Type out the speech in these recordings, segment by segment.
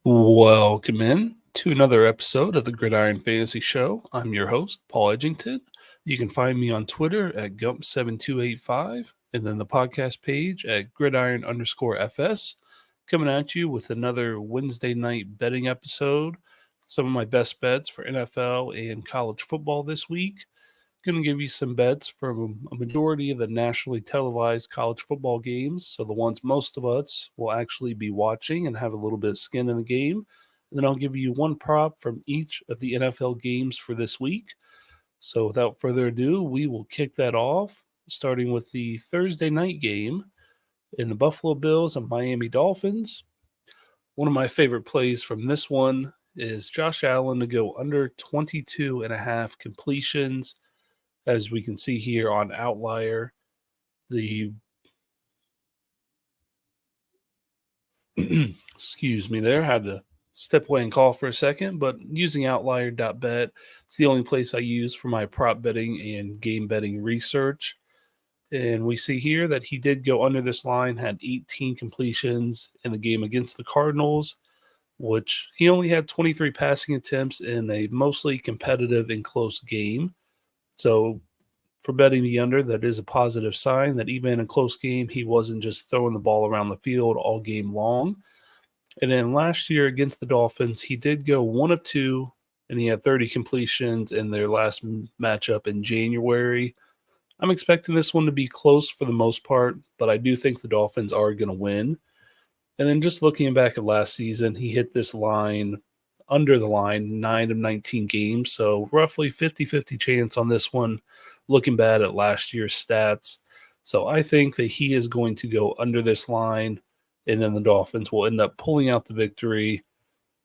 Welcome in to another episode of the Gridiron Fantasy Show. I'm your host, Paul Edgington. You can find me on Twitter at Gump7285 and then the podcast page at Gridiron_FS. Coming at you with another Wednesday night betting episode. Some of my best bets for NFL and college football this week. Going to give you some bets from a majority of the nationally televised college football games. So the ones most of us will actually be watching and have a little bit of skin in the game. And then I'll give you one prop from each of the NFL games for this week. So without further ado, we will kick that off, starting with the Thursday night game in the Buffalo Bills and Miami Dolphins. One of my favorite plays from this one is Josh Allen to go under 22.5 completions. As we can see here on Outlier, the excuse me there, had to step away and cough for a second, but using outlier.bet, it's the only place I use for my prop betting and game betting research. And we see here that he did go under this line, had 18 completions in the game against the Cardinals, which he only had 23 passing attempts in a mostly competitive and close game. So for betting the under, that is a positive sign that even in a close game, he wasn't just throwing the ball around the field all game long. And then last year against the Dolphins, he did go 1 of 2, and he had 30 completions in their last matchup in January. I'm expecting this one to be close for the most part, but I do think the Dolphins are going to win. And then just looking back at last season, he hit this line under the line 9 of 19 games. So roughly 50-50 chance on this one, looking bad at last year's stats. So I think that he is going to go under this line, and then the Dolphins will end up pulling out the victory.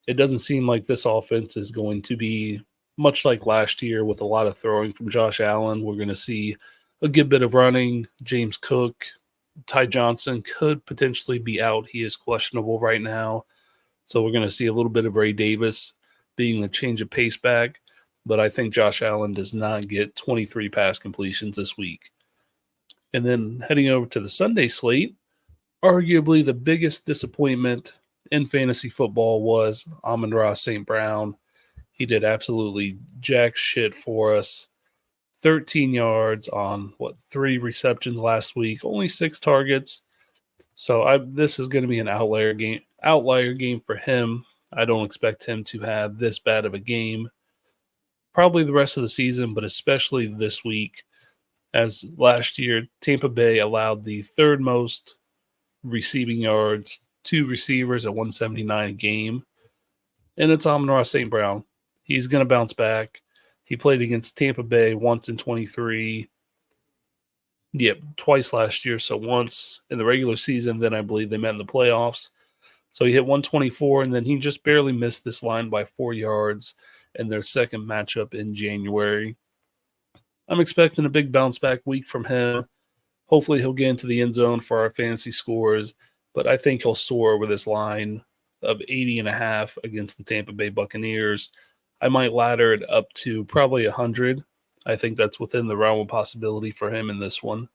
It doesn't seem like this offense is going to be much like last year with a lot of throwing from Josh Allen. We're going to see a good bit of running. James Cook, Ty Johnson could potentially be out. He is questionable right now. So we're going to see a little bit of Ray Davis being the change of pace back. But I think Josh Allen does not get 23 pass completions this week. And then heading over to the Sunday slate, arguably the biggest disappointment in fantasy football was Amon-Ra St. Brown. He did absolutely jack shit for us. 13 yards on, 3 receptions last week, only 6 targets. So this is going to be an outlier game for him. I don't expect him to have this bad of a game. Probably the rest of the season, but especially this week, as last year Tampa Bay allowed the third most receiving yards to receivers at 179 a game. And it's Amon-Ra St. Brown. He's going to bounce back. He played against Tampa Bay once in 23. Twice last year. So once in the regular season, then I believe they met in the playoffs. So he hit 124, and then he just barely missed this line by 4 yards in their second matchup in January. I'm expecting a big bounce back week from him. Hopefully he'll get into the end zone for our fantasy scores, but I think he'll soar over this line of 80.5 against the Tampa Bay Buccaneers. I might ladder it up to probably 100. I think that's within the realm of possibility for him in this one.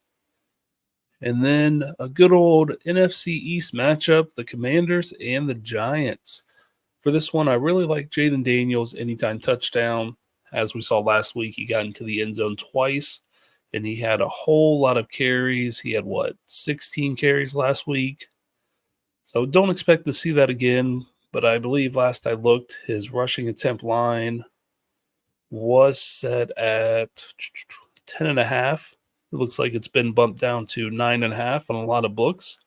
And then a good old NFC East matchup, the Commanders and the Giants. For this one, I really like Jaden Daniels' anytime touchdown. As we saw last week, he got into the end zone twice, and he had a whole lot of carries. He had, 16 carries last week? So don't expect to see that again, but I believe last I looked, his rushing attempt line was set at 10.5. It looks like it's been bumped down to 9.5 on a lot of books.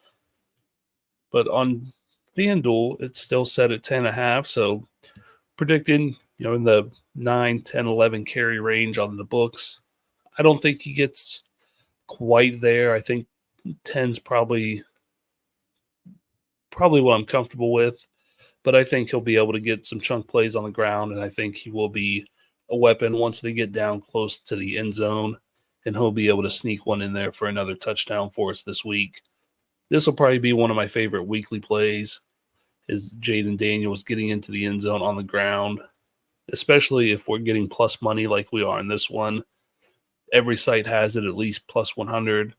But on FanDuel, it's still set at 10.5. So predicting, in the 9, 10, 11 carry range on the books. I don't think he gets quite there. I think 10's probably what I'm comfortable with. But I think he'll be able to get some chunk plays on the ground, and I think he will be a weapon once they get down close to the end zone, and he'll be able to sneak one in there for another touchdown for us this week. This will probably be one of my favorite weekly plays, is Jaden Daniels getting into the end zone on the ground, especially if we're getting plus money like we are in this one. Every site has it at least plus 100.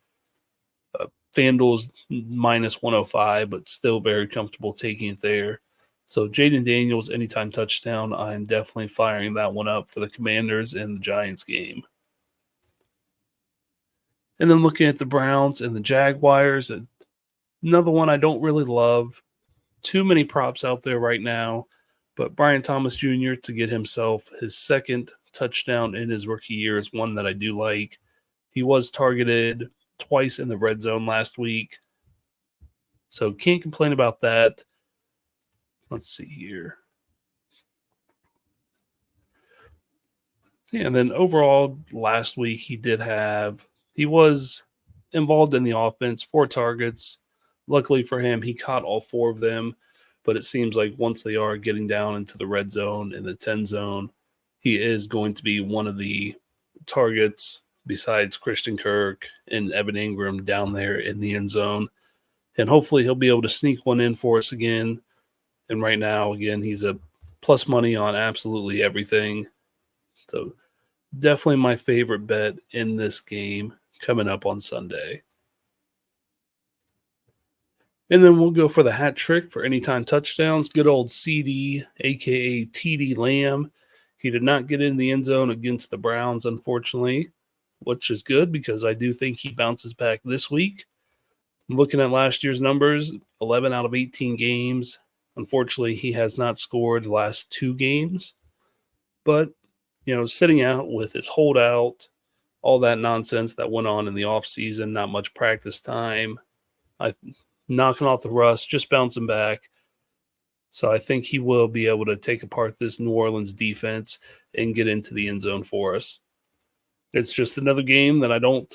FanDuel's minus 105, but still very comfortable taking it there. So Jaden Daniels, anytime touchdown, I'm definitely firing that one up for the Commanders in the Giants game. And then looking at the Browns and the Jaguars, another one I don't really love. Too many props out there right now, but Brian Thomas Jr. to get himself his second touchdown in his rookie year is one that I do like. He was targeted twice in the red zone last week, so can't complain about that. Let's see here. Yeah, and then overall, last week he was involved in the offense, 4 targets. Luckily for him, he caught all 4 of them. But it seems like once they are getting down into the red zone and the 10 zone, he is going to be one of the targets besides Christian Kirk and Evan Ingram down there in the end zone. And hopefully he'll be able to sneak one in for us again. And right now, again, he's a plus money on absolutely everything. So definitely my favorite bet in this game coming up on Sunday. And then we'll go for the hat trick for anytime touchdowns. Good old CD, a.k.a. TD Lamb. He did not get in the end zone against the Browns, unfortunately, which is good because I do think he bounces back this week. Looking at last year's numbers, 11 out of 18 games. Unfortunately, he has not scored the last 2 games. But, sitting out with his holdout, all that nonsense that went on in the offseason, not much practice time, knocking off the rust, just bouncing back. So I think he will be able to take apart this New Orleans defense and get into the end zone for us. It's just another game that I don't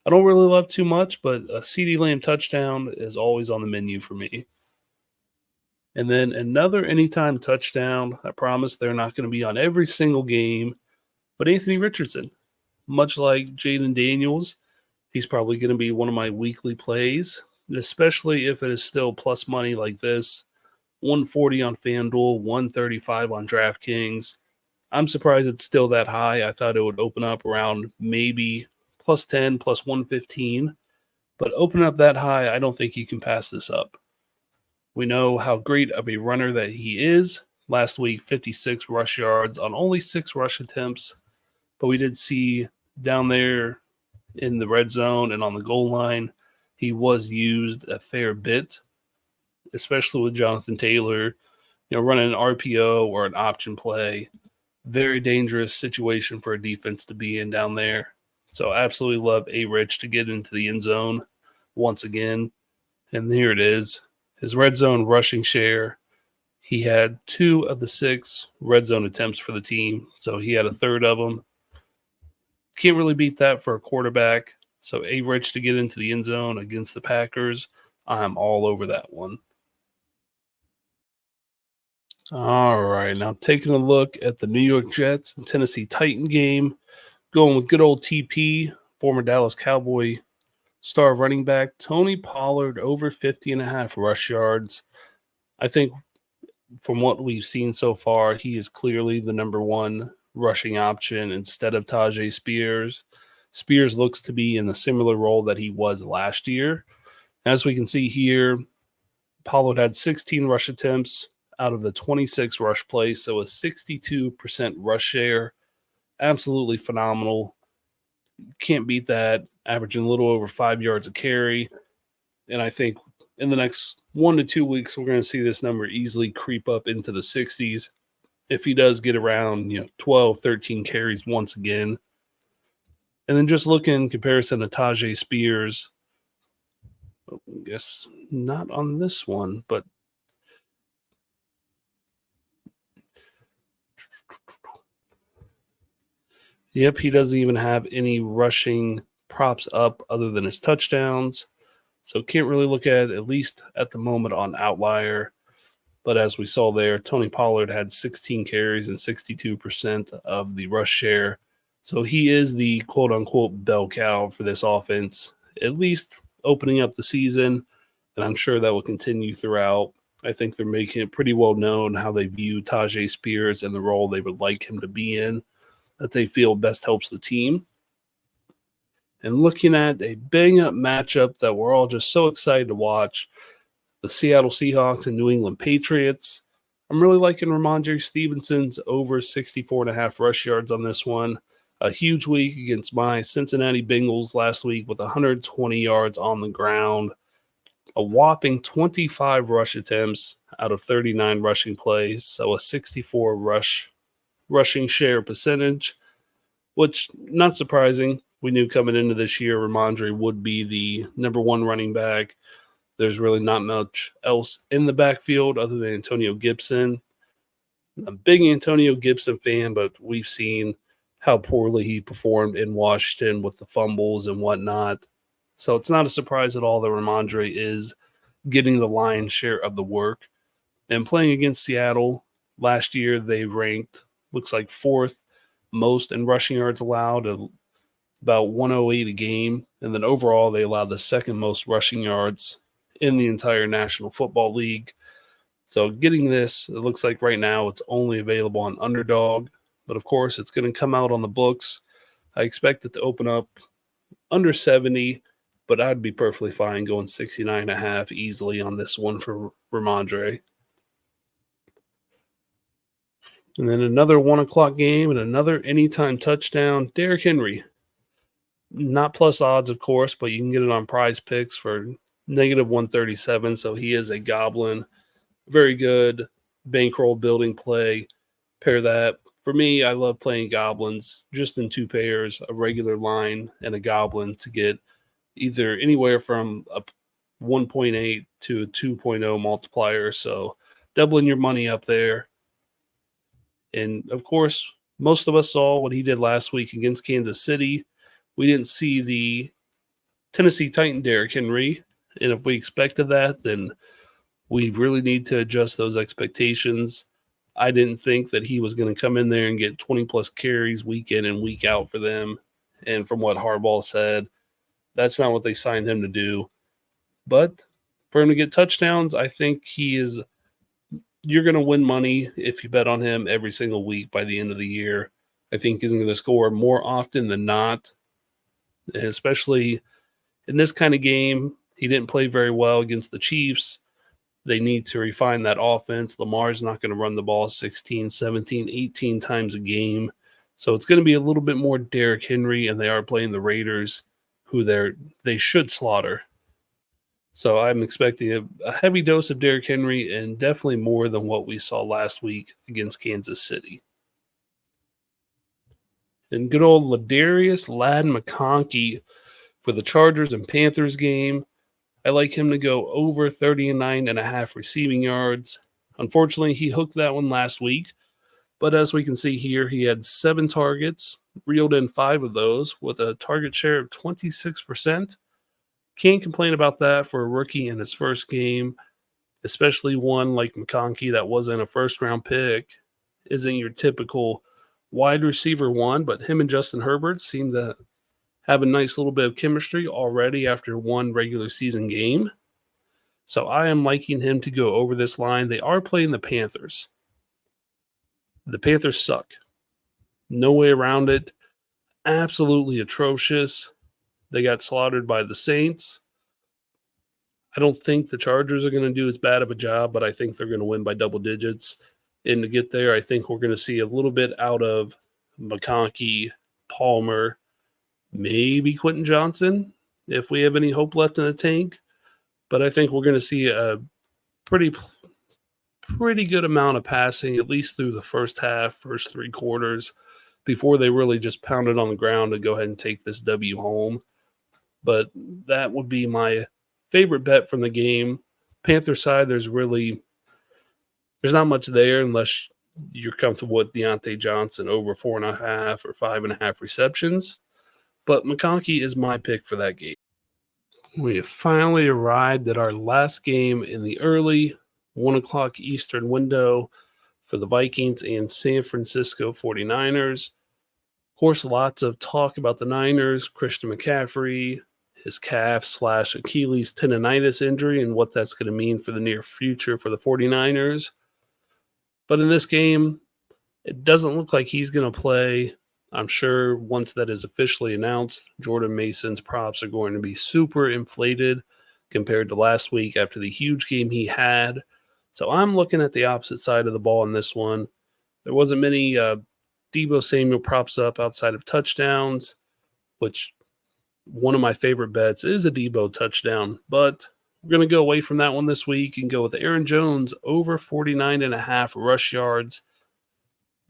really love too much, but a CeeDee Lamb touchdown is always on the menu for me. And then another anytime touchdown. I promise they're not going to be on every single game, but Anthony Richardson, much like Jaden Daniels, he's probably going to be one of my weekly plays, especially if it is still plus money like this. 140 on FanDuel, 135 on DraftKings. I'm surprised it's still that high. I thought it would open up around maybe plus 10, plus 115. But open up that high, I don't think you can pass this up. We know how great of a runner that he is. Last week, 56 rush yards on only 6 rush attempts. But we did see down there in the red zone and on the goal line, he was used a fair bit, especially with Jonathan Taylor, running an RPO or an option play. Very dangerous situation for a defense to be in down there. So absolutely love A-Rich to get into the end zone once again. And here it is. His red zone rushing share. He had 2 of the 6 red zone attempts for the team. So he had a third of them. Can't really beat that for a quarterback. So A-Rich to get into the end zone against the Packers, I'm all over that one. All right, now taking a look at the New York Jets and Tennessee Titan game, going with good old TP, former Dallas Cowboy star running back, Tony Pollard, over 50.5 rush yards. I think from what we've seen so far, he is clearly the number 1 rushing option instead of Tajay Spears. Spears looks to be in a similar role that he was last year. As we can see here, Pollard had 16 rush attempts out of the 26 rush plays, so a 62% rush share. Absolutely phenomenal. Can't beat that, averaging a little over 5 yards a carry. And I think in the next 1 to 2 weeks, we're going to see this number easily creep up into the 60s if he does get around 12, 13 carries once again. And then just look in comparison to Tajay Spears. I guess not on this one, but yep, he doesn't even have any rushing props up other than his touchdowns. So can't really look at least at the moment, on Outlier. But as we saw there, Tony Pollard had 16 carries and 62% of the rush share. So he is the quote-unquote bell cow for this offense, at least opening up the season. And I'm sure that will continue throughout. I think they're making it pretty well known how they view Tajay Spears and the role they would like him to be in, that they feel best helps the team. And looking at a bang-up matchup that we're all just so excited to watch, the Seattle Seahawks and New England Patriots. I'm really liking Ramondre Stevenson's over 64.5 rush yards on this one. A huge week against my Cincinnati Bengals last week with 120 yards on the ground, a whopping 25 rush attempts out of 39 rushing plays, so a 64 rushing share percentage, which not surprising. We knew coming into this year Ramondre would be the number one running back. There's really not much else in the backfield other than Antonio Gibson. I'm a big Antonio Gibson fan, but we've seen how poorly he performed in Washington with the fumbles and whatnot. So it's not a surprise at all that Ramondre is getting the lion's share of the work. And playing against Seattle last year, they ranked, looks like fourth most in rushing yards allowed, about 108 a game. And then overall, they allowed the second most rushing yards in the entire National Football League. So getting this, it looks like right now it's only available on Underdog. But of course, it's going to come out on the books. I expect it to open up under 70, but I'd be perfectly fine going 69.5 easily on this one for Ramondre. And then another 1 o'clock game and another anytime touchdown. Derrick Henry. Not plus odds, of course, but you can get it on Prize Picks for negative 137. So he is a goblin. Very good bankroll building play. Pair that. For me, I love playing goblins just in two pairs, a regular line and a goblin, to get either anywhere from a 1.8 to a 2.0 multiplier. So doubling your money up there. And of course, most of us saw what he did last week against Kansas City. We didn't see the Tennessee Titan Derrick Henry. And if we expected that, then we really need to adjust those expectations. I didn't think that he was going to come in there and get 20-plus carries week in and week out for them. And from what Harbaugh said, that's not what they signed him to do. But for him to get touchdowns, I think you're going to win money if you bet on him every single week by the end of the year. I think he's going to score more often than not, especially in this kind of game. He didn't play very well against the Chiefs. They need to refine that offense. Lamar's not going to run the ball 16, 17, 18 times a game. So it's going to be a little bit more Derrick Henry, and they are playing the Raiders, who they should slaughter. So I'm expecting a heavy dose of Derrick Henry, and definitely more than what we saw last week against Kansas City. And good old Ladarius McConkey for the Chargers and Panthers game. I like him to go over 39.5 receiving yards. Unfortunately, he hooked that one last week. But as we can see here, he had 7 targets, reeled in 5 of those with a target share of 26%. Can't complain about that for a rookie in his first game, especially one like McConkey that wasn't a first-round pick. Isn't your typical wide receiver one, but him and Justin Herbert seem to have a nice little bit of chemistry already after one regular season game. So I am liking him to go over this line. They are playing the Panthers. The Panthers suck. No way around it. Absolutely atrocious. They got slaughtered by the Saints. I don't think the Chargers are going to do as bad of a job, but I think they're going to win by double digits. And to get there, I think we're going to see a little bit out of McConkey, Palmer, maybe Quentin Johnson, if we have any hope left in the tank. But I think we're going to see a pretty good amount of passing, at least through the first half, first 3 quarters, before they really just pound it on the ground to go ahead and take this W home. But that would be my favorite bet from the game. Panther side, there's not much there unless you're comfortable with Deontay Johnson over 4.5 or 5.5 receptions. But McConkey is my pick for that game. We have finally arrived at our last game in the early 1 o'clock Eastern window for the Vikings and San Francisco 49ers. Of course, lots of talk about the Niners, Christian McCaffrey, his calf/Achilles tendonitis injury, and what that's going to mean for the near future for the 49ers. But in this game, it doesn't look like he's going to play. I'm sure once that is officially announced, Jordan Mason's props are going to be super inflated compared to last week after the huge game he had. So I'm looking at the opposite side of the ball in this one. There wasn't many Debo Samuel props up outside of touchdowns, which one of my favorite bets is a Debo touchdown. But we're going to go away from that one this week and go with Aaron Jones over 49.5 rush yards.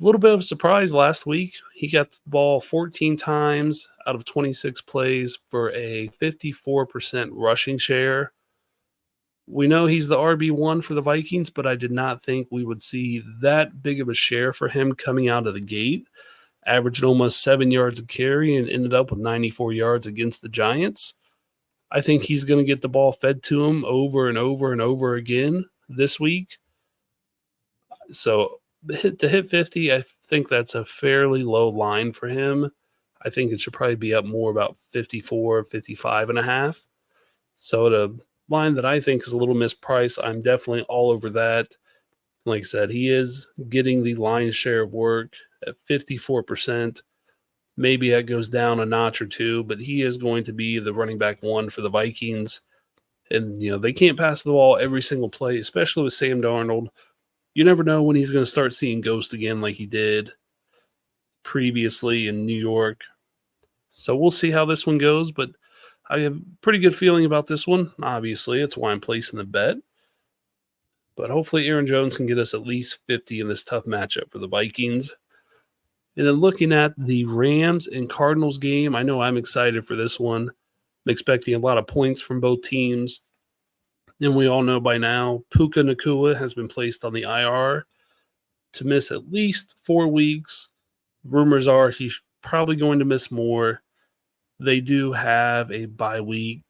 A little bit of a surprise last week. He got the ball 14 times out of 26 plays for a 54% rushing share. We know he's the RB1 for the Vikings, but I did not think we would see that big of a share for him coming out of the gate. Averaged almost 7 yards a carry and ended up with 94 yards against the Giants. I think he's going to get the ball fed to him over and over and over again this week. So to hit 50, I think that's a fairly low line for him. I think it should probably be up more about 54, 55 and a half. So at a line that I think is a little mispriced, I'm definitely all over that. Like I said, he is getting the lion's share of work at 54%. Maybe that goes down a notch or two, but he is going to be the running back one for the Vikings. And, they can't pass the ball every single play, especially with Sam Darnold. You never know when he's going to start seeing ghost again like he did previously in New York. So we'll see how this one goes, but I have a pretty good feeling about this one. Obviously, it's why I'm placing the bet. But hopefully Aaron Jones can get us at least 50 in this tough matchup for the Vikings. And then looking at the Rams and Cardinals game, I know I'm excited for this one. I'm expecting a lot of points from both teams. And we all know by now, Puka Nacua has been placed on the IR to miss at least 4 weeks. Rumors are he's probably going to miss more. They do have a bye week,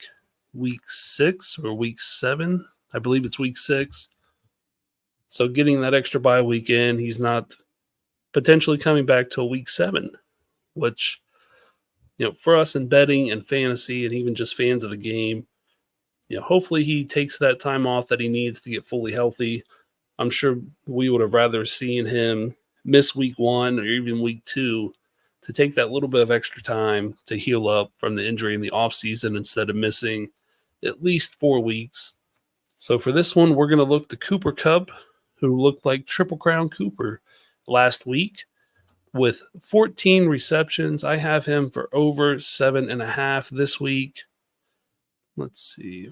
week 6 or week 7. I believe it's week 6. So getting that extra bye week in, he's not potentially coming back till week 7, which, for us in betting and fantasy and even just fans of the game, hopefully he takes that time off that he needs to get fully healthy. I'm sure we would have rather seen him miss week 1 or even week 2 to take that little bit of extra time to heal up from the injury in the offseason instead of missing at least 4 weeks. So for this one, we're going to look to Cooper Kupp, who looked like Triple Crown Cooper last week with 14 receptions. I have him for over 7.5 this week. Let's see.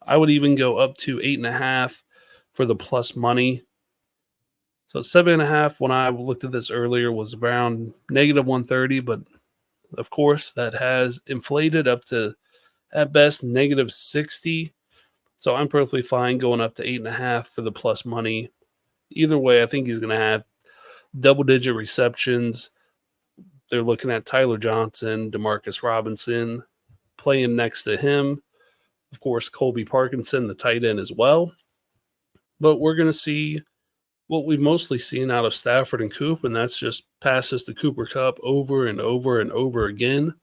I would even go up to 8.5 for the plus money. So 7.5 when I looked at this earlier was around negative 130, but of course that has inflated up to at best negative 60. So I'm perfectly fine going up to 8.5 for the plus money. Either way, I think he's going to have double-digit receptions. They're looking at Tyler Johnson, Demarcus Robinson playing next to him. Of course, Colby Parkinson, the tight end as well. But we're going to see what we've mostly seen out of Stafford and Coop, and that's just passes to Cooper Kupp over and over and over again.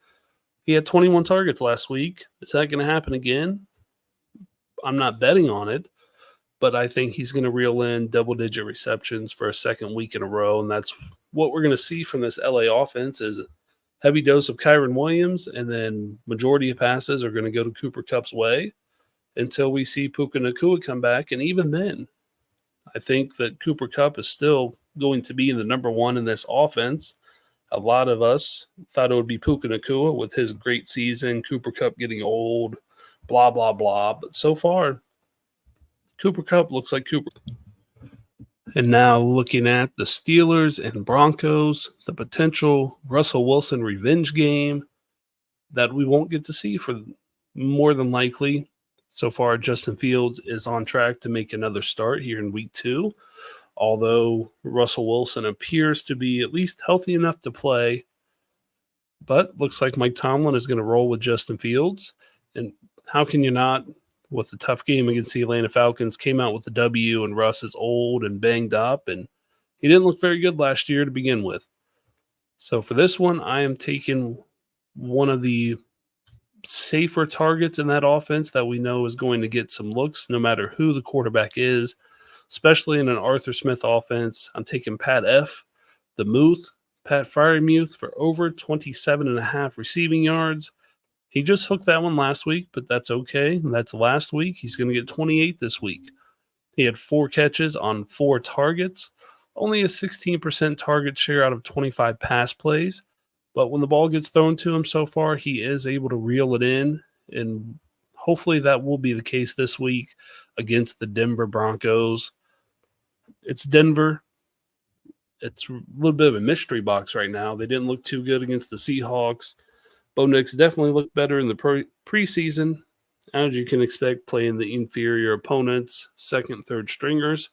He had 21 targets last week. Is that going to happen again? I'm not betting on it, but I think he's going to reel in double-digit receptions for a second week in a row, and that's what we're going to see from this LA offense is a heavy dose of Kyren Williams, and then majority of passes are going to go to Cooper Kupp's way until we see Puka Nacua come back, and even then, I think that Cooper Kupp is still going to be the number one in this offense. A lot of us thought it would be Puka Nacua with his great season, Cooper Kupp getting old, blah, blah, blah. But so far, Cooper Kupp looks like Cooper. And now looking at the Steelers and Broncos, the potential Russell Wilson revenge game that we won't get to see for more than likely. So far, Justin Fields is on track to make another start here in week 2, although Russell Wilson appears to be at least healthy enough to play. But looks like Mike Tomlin is going to roll with Justin Fields. And how can you not, with the tough game against the Atlanta Falcons, came out with the W, and Russ is old and banged up, and he didn't look very good last year to begin with. So for this one, I am taking one of the safer targets in that offense that we know is going to get some looks no matter who the quarterback is, especially in an Arthur Smith offense. I'm taking Pat F., the Muth, Pat Freiermuth for over 27.5 receiving yards. He just hooked that one last week, but that's okay. That's last week. He's going to get 28 this week. He had 4 catches on 4 targets, only a 16% target share out of 25 pass plays. But when the ball gets thrown to him so far, he is able to reel it in, and hopefully that will be the case this week against the Denver Broncos. It's Denver. It's a little bit of a mystery box right now. They didn't look too good against the Seahawks. Bo Nix definitely looked better in the preseason, as you can expect, playing the inferior opponents, second, third stringers.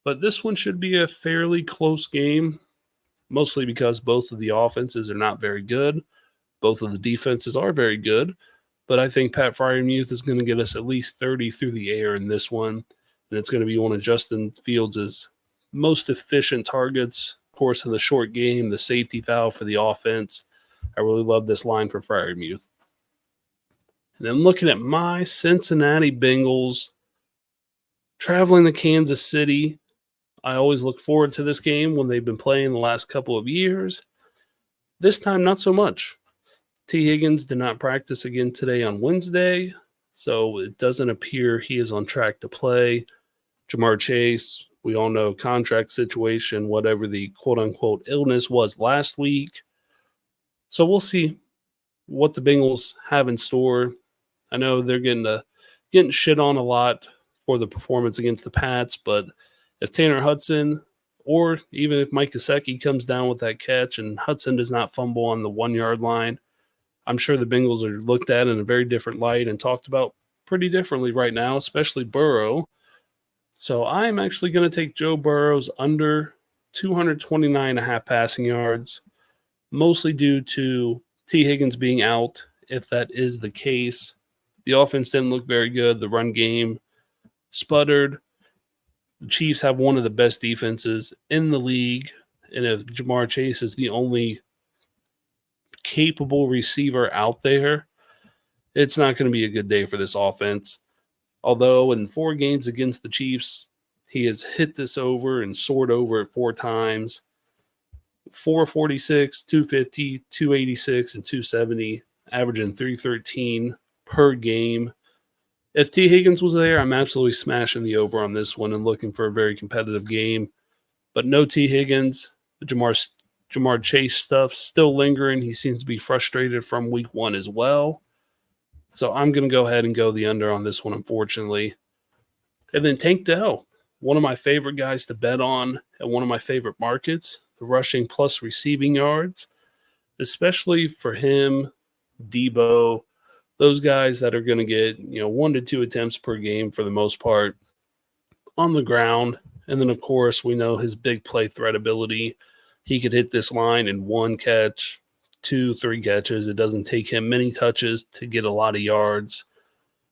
But this one should be a fairly close game, mostly because both of the offenses are not very good. Both of the defenses are very good. But I think Pat Freiermuth is going to get us at least 30 through the air in this one. And it's going to be one of Justin Fields' most efficient targets. Of course, in the short game, the safety foul for the offense. I really love this line for Freiermuth. And then looking at my Cincinnati Bengals traveling to Kansas City. I always look forward to this game when they've been playing the last couple of years. This time, not so much. T. Higgins did not practice again today on Wednesday, so it doesn't appear he is on track to play. Jamar Chase, we all know contract situation, whatever the quote-unquote illness was last week. So we'll see what the Bengals have in store. I know they're getting shit on a lot for the performance against the Pats, but if Tanner Hudson or even if Mike Gesicki comes down with that catch and Hudson does not fumble on the 1-yard line, I'm sure the Bengals are looked at in a very different light and talked about pretty differently right now, especially Burrow. So I'm actually going to take Joe Burrow's under 229.5 passing yards, mostly due to T. Higgins being out, if that is the case. The offense didn't look very good. The run game sputtered. The Chiefs have one of the best defenses in the league, and if Jamar Chase is the only capable receiver out there, it's not going to be a good day for this offense. Although in 4 games against the Chiefs, he has hit this over and soared over it 4 times. 446, 250, 286, and 270, averaging 313 per game. If T. Higgins was there, I'm absolutely smashing the over on this one and looking for a very competitive game. But no T. Higgins. The Jamar Chase stuff still lingering. He seems to be frustrated from week 1 as well. So I'm going to go ahead and go the under on this one, unfortunately. And then Tank Dell, one of my favorite guys to bet on at one of my favorite markets, the rushing plus receiving yards, especially for him, Debo, those guys that are going to get 1 to 2 attempts per game for the most part on the ground. And then, of course, we know his big play threat ability. He could hit this line in 1 catch, 2, 3 catches. It doesn't take him many touches to get a lot of yards.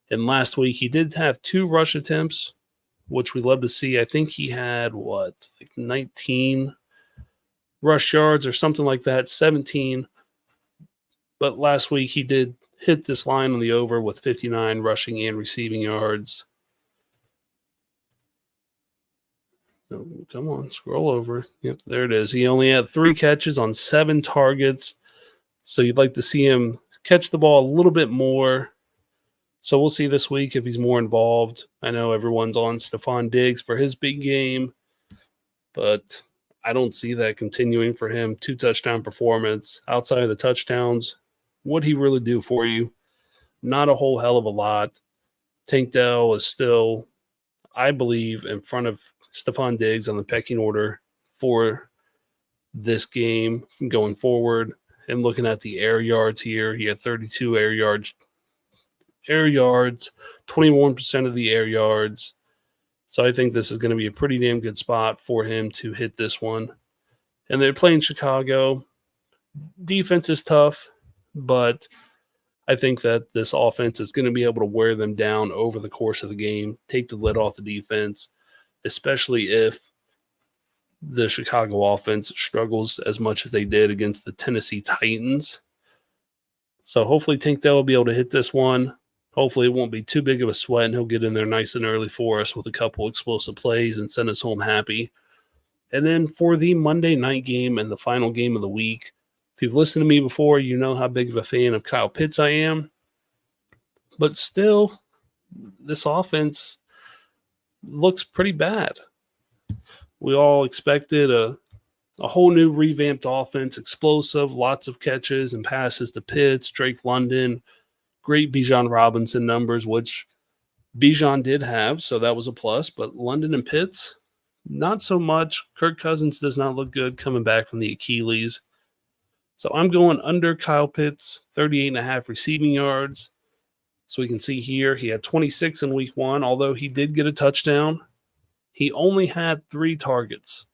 And last week, he did have 2 rush attempts, which we love to see. I think he had, 19 rush yards or something like that, 17. But last week, he did hit this line on the over with 59 rushing and receiving yards. Oh, come on, scroll over. Yep, there it is. He only had 3 catches on 7 targets. So you'd like to see him catch the ball a little bit more. So we'll see this week if he's more involved. I know everyone's on Stephon Diggs for his big game, but I don't see that continuing for him. 2 touchdown performance. Outside of the touchdowns, what'd he really do for you? Not a whole hell of a lot. Tank Dell is still, I believe, in front of Stephon Diggs on the pecking order for this game going forward. And looking at the air yards here, he had 32 air yards, 21% of the air yards. So I think this is going to be a pretty damn good spot for him to hit this one. And they're playing Chicago. Defense is tough, but I think that this offense is going to be able to wear them down over the course of the game, take the lid off the defense, especially if the Chicago offense struggles as much as they did against the Tennessee Titans. So hopefully Tank Dell will be able to hit this one. Hopefully it won't be too big of a sweat, and he'll get in there nice and early for us with a couple explosive plays and send us home happy. And then for the Monday night game and the final game of the week, if you've listened to me before, you know how big of a fan of Kyle Pitts I am. But still, this offense looks pretty bad. We all expected a whole new revamped offense, explosive, lots of catches and passes to Pitts, Drake London, great Bijan Robinson numbers, which Bijan did have, so that was a plus. But London and Pitts, not so much. Kirk Cousins does not look good coming back from the Achilles. So I'm going under Kyle Pitts, 38.5 receiving yards. So we can see here he had 26 in week 1, although he did get a touchdown. He only had 3 targets.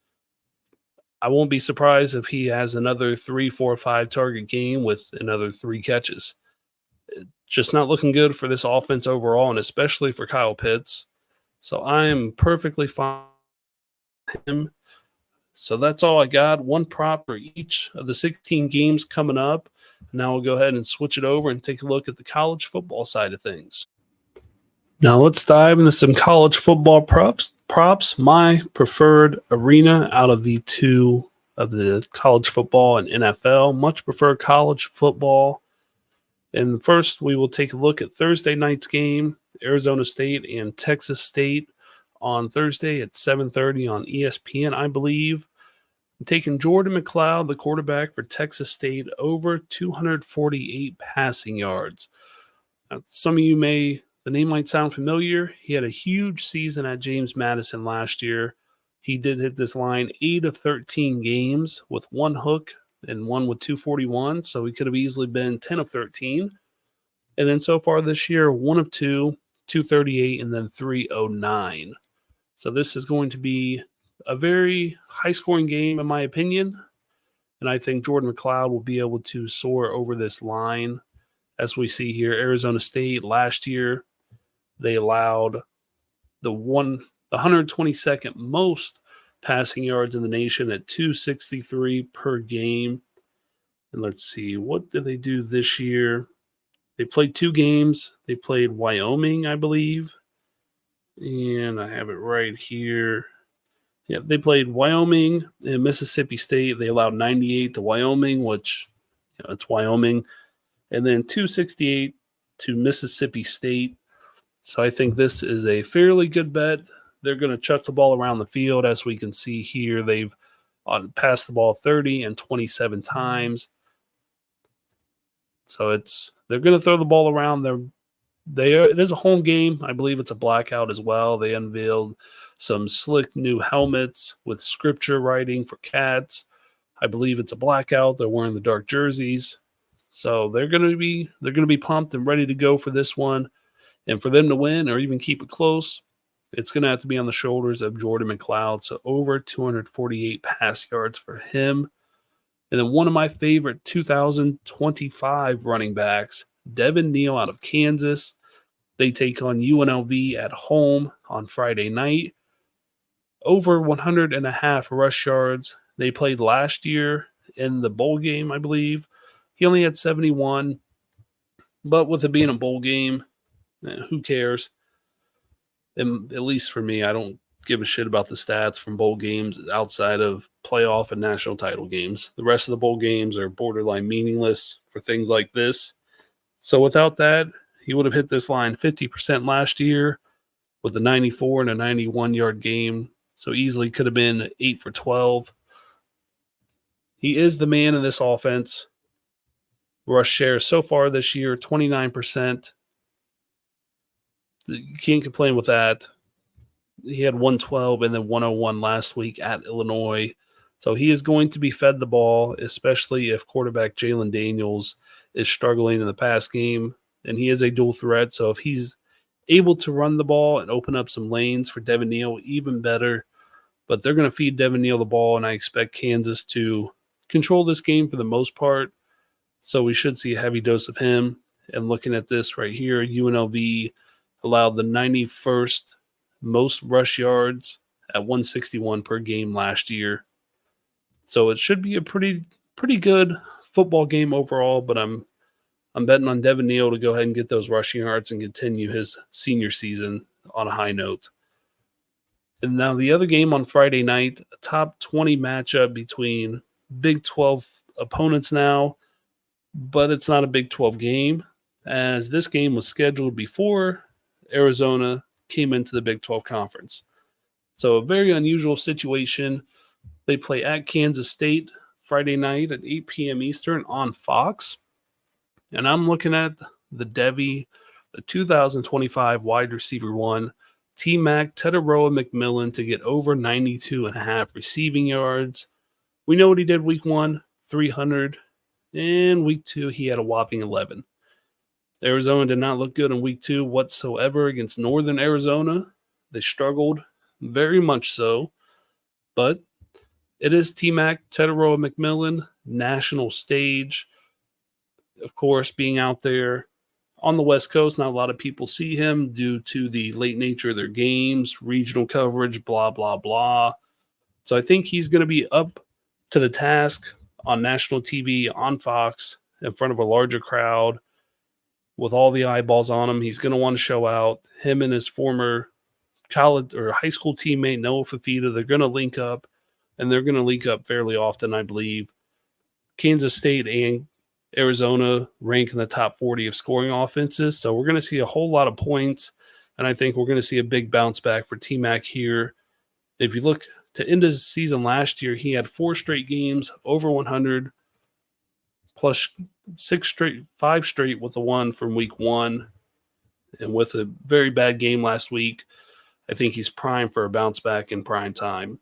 I won't be surprised if he has another 3, 4, 5 target game with another 3 catches. Just not looking good for this offense overall, and especially for Kyle Pitts. So I am perfectly fine with him. So that's all I got. One prop for each of the 16 games coming up. Now we'll go ahead and switch it over and take a look at the college football side of things. Now let's dive into some college football props. My preferred arena out of the 2 of the college football and NFL. Much prefer college football. And first, we will take a look at Thursday night's game, Arizona State and Texas State on Thursday at 7:30 on ESPN, I believe. I'm taking Jordan McLeod, the quarterback for Texas State, over 248 passing yards. Now, some of you the name might sound familiar. He had a huge season at James Madison last year. He did hit this line 8 of 13 games with 1 hook and 1 with 241, so he could have easily been 10 of 13. And then so far this year, 1 of 2, 238, and then 309. So this is going to be a very high-scoring game, in my opinion. And I think Jordan McLeod will be able to soar over this line. As we see here, Arizona State last year, they allowed the 122nd most passing yards in the nation at 263 per game. And let's see, what did they do this year? They played 2 games. They played Wyoming, I believe. And I have it right here. Yeah, they played Wyoming and Mississippi State. They allowed 98 to Wyoming, which, it's Wyoming. And then 268 to Mississippi State. So I think this is a fairly good bet. They're going to chuck the ball around the field. As we can see here, they've passed the ball 30 and 27 times. So they're going to throw the ball around. It is a home game. I believe it's a blackout as well. They unveiled some slick new helmets with scripture writing for cats. I believe it's a blackout. They're wearing the dark jerseys. So they're going to be pumped and ready to go for this one. And for them to win or even keep it close, it's going to have to be on the shoulders of Jordan McLeod. So over 248 pass yards for him. And then one of my favorite 2025 running backs, Devin Neal out of Kansas. They take on UNLV at home on Friday night. Over 100.5 rush yards. They played last year in the bowl game, I believe. He only had 71. But with it being a bowl game, who cares? And at least for me, I don't give a shit about the stats from bowl games outside of playoff and national title games. The rest of the bowl games are borderline meaningless for things like this. So without that, he would have hit this line 50% last year with a 94 and a 91-yard game. So easily could have been 8 for 12. He is the man in this offense. Rush share so far this year, 29%. You can't complain with that. He had 112 and then 101 last week at Illinois. So he is going to be fed the ball, especially if quarterback Jalen Daniels is struggling in the pass game. And he is a dual threat. So if he's able to run the ball and open up some lanes for Devin Neal, even better. But they're going to feed Devin Neal the ball, and I expect Kansas to control this game for the most part. So we should see a heavy dose of him. And looking at this right here, UNLV allowed the 91st most rush yards at 161 per game last year. So it should be a pretty good football game overall, but I'm betting on Devin Neal to go ahead and get those rushing yards and continue his senior season on a high note. And now the other game on Friday night, a top 20 matchup between Big 12 opponents now, but it's not a Big 12 game, as this game was scheduled before Arizona came into the Big 12 Conference. So a very unusual situation. They play at Kansas State Friday night at 8 p.m. Eastern on Fox. And I'm looking at the Devy, the 2025 wide receiver one, T-Mac Teteroa McMillan to get over 92.5 receiving yards. We know what he did week 1, 300. And week 2, he had a whopping 11. Arizona did not look good in week 2 whatsoever against Northern Arizona. They struggled very much so. But it is T-Mac Teteroa McMillan, national stage. Of course, being out there on the West Coast, not a lot of people see him due to the late nature of their games, regional coverage, blah, blah, blah. So I think he's going to be up to the task on national TV, on Fox, in front of a larger crowd, with all the eyeballs on him. He's going to want to show out. Him and his former college or high school teammate, Noah Fafita, they're going to link up, and they're going to link up fairly often, I believe. Kansas State and Arizona rank in the top 40 of scoring offenses. So we're going to see a whole lot of points, and I think we're going to see a big bounce back for T-Mac here. If you look to end his season last year, he had 4 straight games over 100, plus 5 straight with the one from week 1. And with a very bad game last week, I think he's primed for a bounce back in prime time.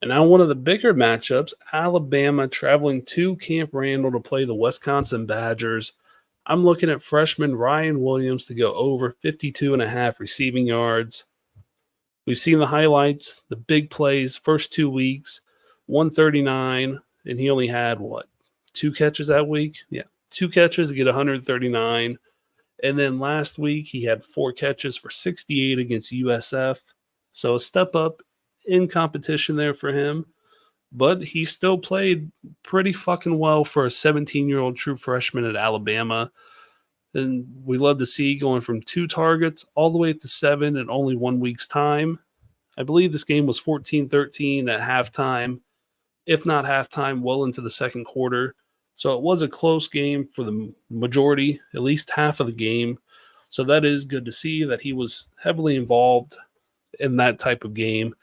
And now one of the bigger matchups, Alabama traveling to Camp Randall to play the Wisconsin Badgers. I'm looking at freshman Ryan Williams to go over 52.5 receiving yards. We've seen the highlights, the big plays, first 2 weeks, 139, and he only had, 2 catches that week? Yeah, 2 catches to get 139. And then last week, he had 4 catches for 68 against USF. So a step up in competition there for him. But he still played pretty fucking well for a 17-year-old true freshman at Alabama. And we love to see going from 2 targets all the way up to 7 in only 1 week's time. I believe this game was 14-13 at halftime, if not halftime, well into the second quarter. So it was a close game for the majority, at least half of the game. So that is good to see that he was heavily involved in that type of game.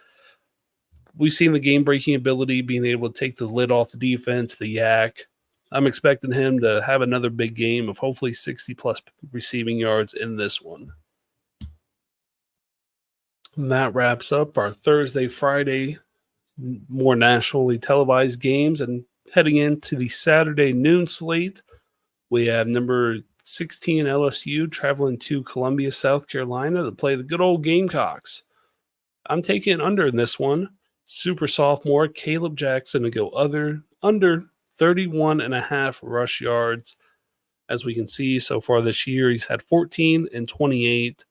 We've seen the game-breaking ability, being able to take the lid off the defense, the yak. I'm expecting him to have another big game of hopefully 60-plus receiving yards in this one. And that wraps up our Thursday, Friday, more nationally televised games. And heading into the Saturday noon slate, we have number 16 LSU traveling to Columbia, South Carolina to play the good old Gamecocks. I'm taking under in this one. Super sophomore Caleb Jackson to go under 31.5 rush yards. As we can see so far this year, he's had 14 and 28,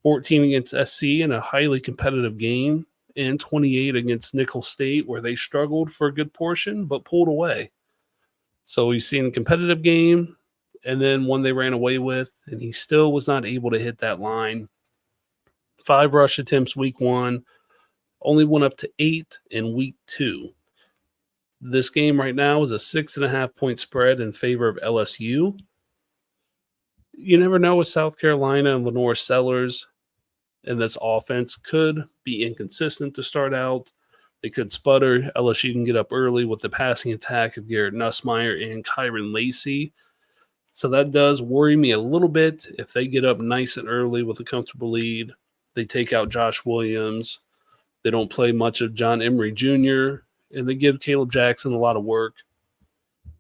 14 against SC in a highly competitive game, and 28 against Nicholls State, where they struggled for a good portion but pulled away. So we've seen a competitive game, and then one they ran away with, and he still was not able to hit that line. 5 rush attempts week 1, only went up to 8 in week 2. This game right now is a 6.5 point spread in favor of LSU. You never know with South Carolina and Lenore Sellers, and this offense could be inconsistent to start out. They could sputter. LSU can get up early with the passing attack of Garrett Nussmeier and Kyron Lacey. So that does worry me a little bit. If they get up nice and early with a comfortable lead, they take out Josh Williams. They don't play much of John Emery Jr., and they give Caleb Jackson a lot of work.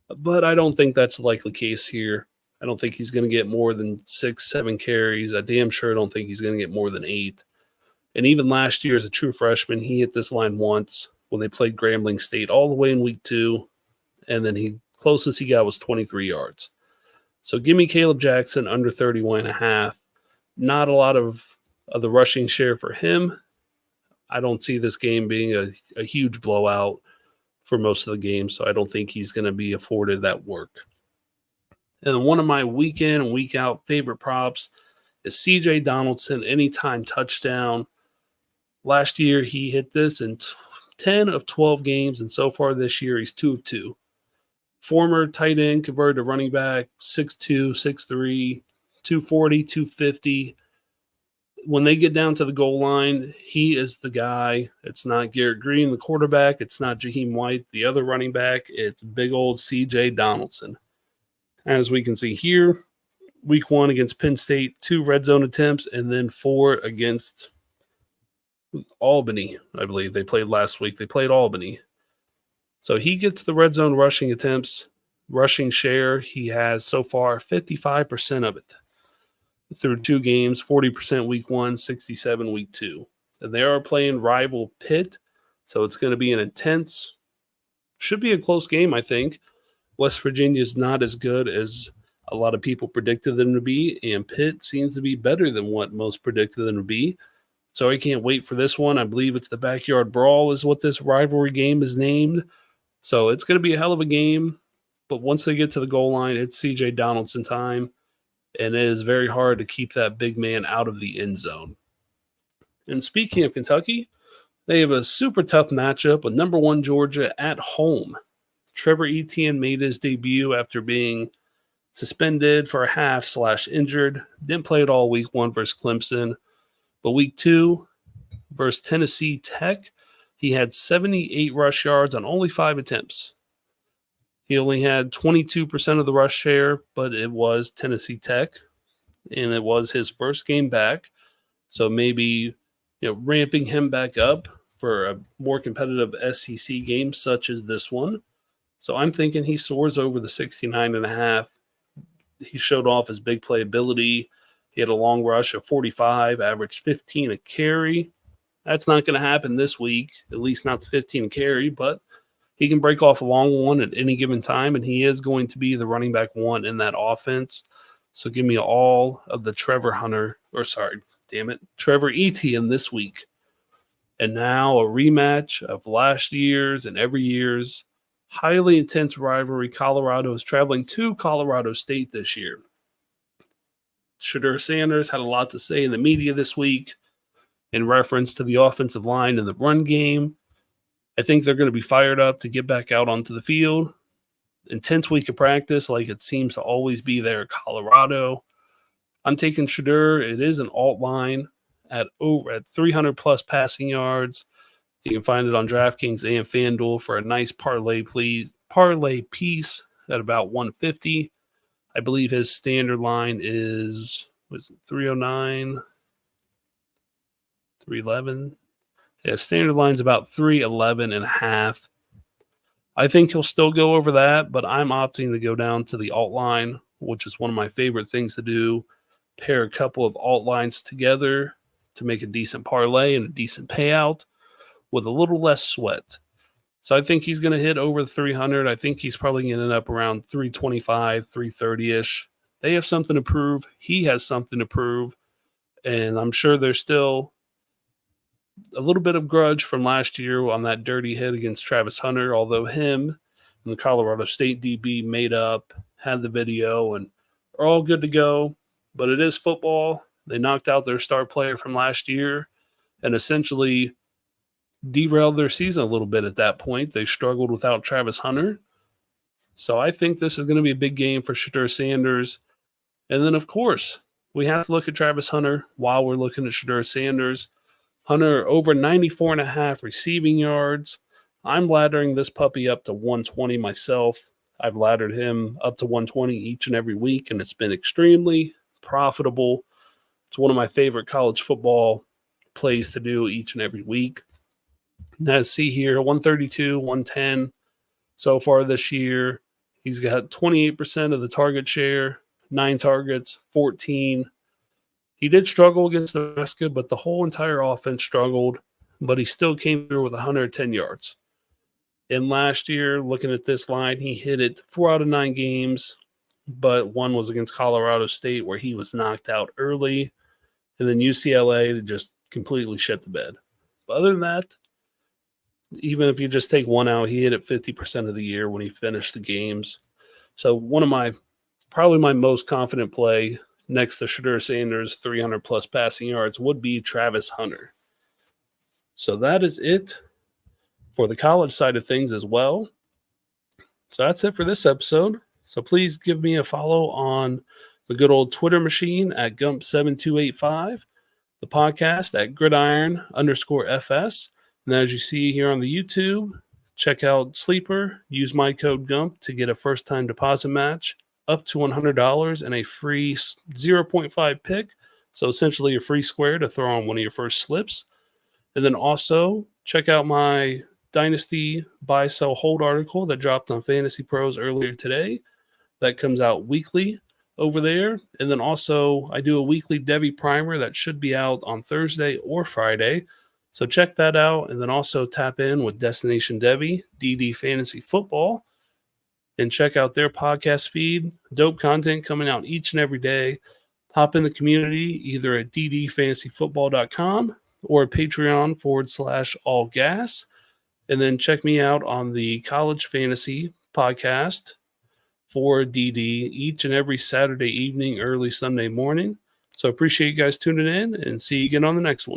But I don't think that's the likely case here. I don't think he's going to get more than 6, 7 carries. I damn sure don't think he's going to get more than 8. And even last year as a true freshman, he hit this line once when they played Grambling State all the way in week 2, and then he closest he got was 23 yards. So give me Caleb Jackson under 31.5. Not a lot of the rushing share for him. I don't see this game being a huge blowout for most of the game, so I don't think he's going to be afforded that work. And one of my week in and week out favorite props is C.J. Donaldson anytime touchdown. Last year, he hit this in 10 of 12 games, and so far this year, he's 2 of 2. Former tight end converted to running back, 6'2", 6'3", 240, 250. when they get down to the goal line, he is the guy. It's not Garrett Green, the quarterback. It's not Jaheim White, the other running back. It's big old C.J. Donaldson. As we can see here, week 1 against Penn State, 2 red zone attempts, and then 4 against Albany, I believe. They played last week. They played Albany. So he gets the red zone rushing attempts, rushing share. He has so far 55% of it through 2 games, 40% week 1, 67 week 2. And they are playing rival Pitt, so it's going to be an intense, should be a close game, I think. West Virginia is not as good as a lot of people predicted them to be, and Pitt seems to be better than what most predicted them to be. So I can't wait for this one. I believe it's the Backyard Brawl is what this rivalry game is named. So it's going to be a hell of a game. But once they get to the goal line, it's C.J. Donaldson time. And it is very hard to keep that big man out of the end zone. And speaking of Kentucky, they have a super tough matchup with number 1 Georgia at home. Trevor Etienne made his debut after being suspended for a half/injured. Didn't play at all week 1 versus Clemson. But week 2 versus Tennessee Tech, he had 78 rush yards on only 5 attempts. He only had 22% of the rush share, but it was Tennessee Tech, and it was his first game back. So maybe ramping him back up for a more competitive SEC game such as this one. So I'm thinking he soars over the 69.5. He showed off his big play ability. He had a long rush of 45, averaged 15 a carry. That's not going to happen this week, at least not the 15 a carry, but he can break off a long one at any given time, and he is going to be the running back 1 in that offense. So give me all of the Trevor Etienne this week. And now a rematch of last year's and every year's highly intense rivalry. Colorado is traveling to Colorado State this year. Shedeur Sanders had a lot to say in the media this week in reference to the offensive line and the run game. I think they're going to be fired up to get back out onto the field. Intense week of practice, like it seems to always be there at Colorado. I'm taking Shedeur. It is an alt line at 300 plus passing yards. You can find it on DraftKings and FanDuel for a nice parlay piece at about 150. I believe his standard line is 309, 311. Yeah, standard line's about 311.5. I think he'll still go over that, but I'm opting to go down to the alt line, which is one of my favorite things to do. Pair a couple of alt lines together to make a decent parlay and a decent payout with a little less sweat. So I think he's going to hit over the 300. I think he's probably going to end up around 325, 330-ish. They have something to prove. He has something to prove. And I'm sure there's still a little bit of grudge from last year on that dirty hit against Travis Hunter, although him and the Colorado State DB made up, had the video, and are all good to go. But it is football. They knocked out their star player from last year and essentially derailed their season a little bit at that point. They struggled without Travis Hunter. So I think this is going to be a big game for Shedeur Sanders. And then, of course, we have to look at Travis Hunter while we're looking at Shedeur Sanders. Hunter over 94.5 receiving yards. I'm laddering this puppy up to 120 myself. I've laddered him up to 120 each and every week, and it's been extremely profitable. It's one of my favorite college football plays to do each and every week. Let's see here, 132, 110 so far this year. He's got 28% of the target share, 9 targets, 14. He did struggle against Nebraska, but the whole entire offense struggled, but he still came through with 110 yards. And last year, looking at this line, he hit it 4 out of 9 games, but one was against Colorado State where he was knocked out early, and then UCLA just completely shit the bed. But other than that, even if you just take one out, he hit it 50% of the year when he finished the games. So one of probably my most confident play next to Shedeur Sanders, 300-plus passing yards, would be Travis Hunter. So that is it for the college side of things as well. So that's it for this episode. So please give me a follow on the good old Twitter machine at Gump7285. the podcast at gridiron_FS. And as you see here on the YouTube, check out Sleeper. Use my code GUMP to get a first-time deposit match up to $100 and a free 0.5 pick. So essentially a free square to throw on one of your first slips. And then also check out my Dynasty buy, sell, hold article that dropped on Fantasy Pros earlier today. That comes out weekly over there. And then also I do a weekly Debbie primer that should be out on Thursday or Friday. So check that out. And then also tap in with Destination Debbie, DD Fantasy Football, and check out their podcast feed. Dope content coming out each and every day. Hop in the community either at ddfantasyfootball.com or Patreon/allgas. And then check me out on the College Fantasy podcast for DD each and every Saturday evening, early Sunday morning. So appreciate you guys tuning in, and see you again on the next one.